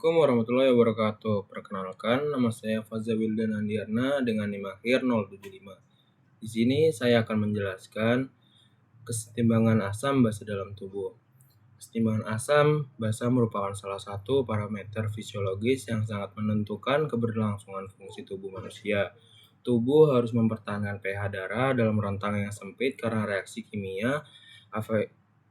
Assalamualaikum warahmatullahi wabarakatuh. Perkenalkan, nama saya Faza Wildan Andiarna dengan NIM akhir 075. Di sini saya akan menjelaskan kesetimbangan asam basa dalam tubuh. Kesetimbangan asam basa merupakan salah satu parameter fisiologis yang sangat menentukan keberlangsungan fungsi tubuh manusia. Tubuh harus mempertahankan pH darah dalam rentang yang sempit karena reaksi kimia,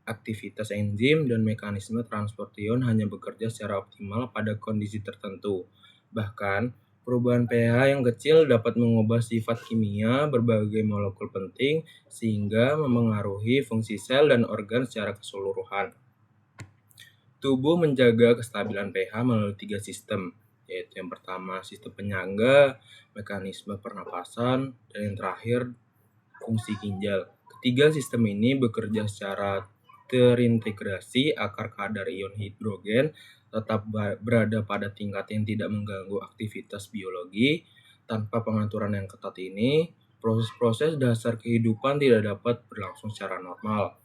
aktivitas enzim, dan mekanisme transport ion hanya bekerja secara optimal pada kondisi tertentu. Bahkan, perubahan pH yang kecil dapat mengubah sifat kimia berbagai molekul penting sehingga memengaruhi fungsi sel dan organ secara keseluruhan. Tubuh menjaga kestabilan pH melalui 3 sistem, yaitu yang pertama sistem penyangga, mekanisme pernapasan, dan yang terakhir fungsi ginjal. Ketiga sistem ini bekerja secara terintegrasi agar kadar ion hidrogen tetap berada pada tingkat yang tidak mengganggu aktivitas biologi. Tanpa pengaturan yang ketat ini, proses-proses dasar kehidupan tidak dapat berlangsung secara normal.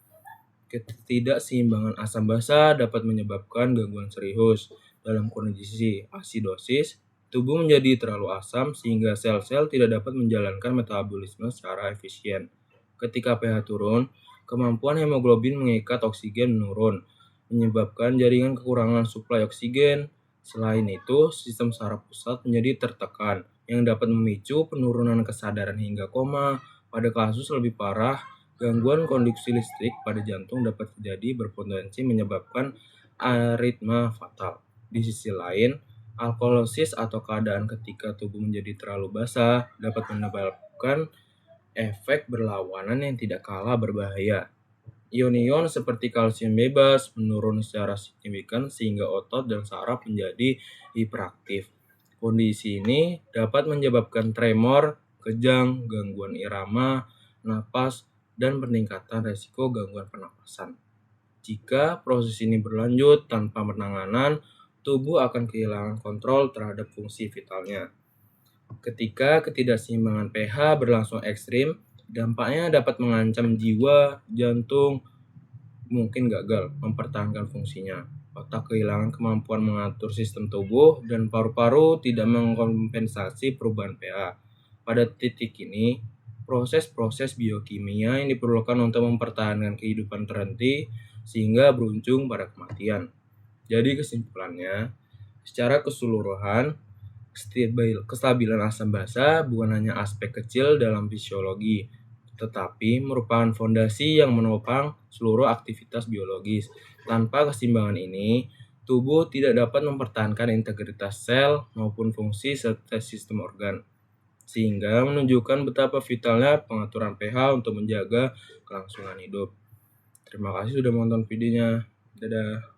Ketidakseimbangan asam basa dapat menyebabkan gangguan serius. Dalam kondisi asidosis, tubuh menjadi terlalu asam sehingga sel-sel tidak dapat menjalankan metabolisme secara efisien. Ketika pH turun, kemampuan hemoglobin mengikat oksigen menurun, menyebabkan jaringan kekurangan suplai oksigen. Selain itu, sistem saraf pusat menjadi tertekan, yang dapat memicu penurunan kesadaran hingga koma. Pada kasus lebih parah, gangguan konduksi listrik pada jantung dapat terjadi berpotensi menyebabkan aritma fatal. Di sisi lain, alkalosis atau keadaan ketika tubuh menjadi terlalu basah dapat menyebabkan efek berlawanan yang tidak kalah berbahaya. Ion-ion seperti kalsium bebas menurun secara signifikan sehingga otot dan saraf menjadi hiperaktif. Kondisi ini dapat menyebabkan tremor, kejang, gangguan irama, napas, dan peningkatan resiko gangguan pernapasan. Jika proses ini berlanjut tanpa penanganan, tubuh akan kehilangan kontrol terhadap fungsi vitalnya. Ketika ketidakseimbangan pH berlangsung ekstrim, dampaknya dapat mengancam jiwa, jantung mungkin gagal mempertahankan fungsinya. Otak kehilangan kemampuan mengatur sistem tubuh dan paru-paru tidak mengkompensasi perubahan pH. Pada titik ini, proses-proses biokimia yang diperlukan untuk mempertahankan kehidupan terhenti sehingga berujung pada kematian. Jadi kesimpulannya, secara keseluruhan, kestabilan asam basa bukan hanya aspek kecil dalam fisiologi, tetapi merupakan fondasi yang menopang seluruh aktivitas biologis. Tanpa keseimbangan ini, tubuh tidak dapat mempertahankan integritas sel maupun fungsi serta sistem organ, sehingga menunjukkan betapa vitalnya pengaturan pH untuk menjaga kelangsungan hidup. Terima kasih sudah menonton videonya. Dadah.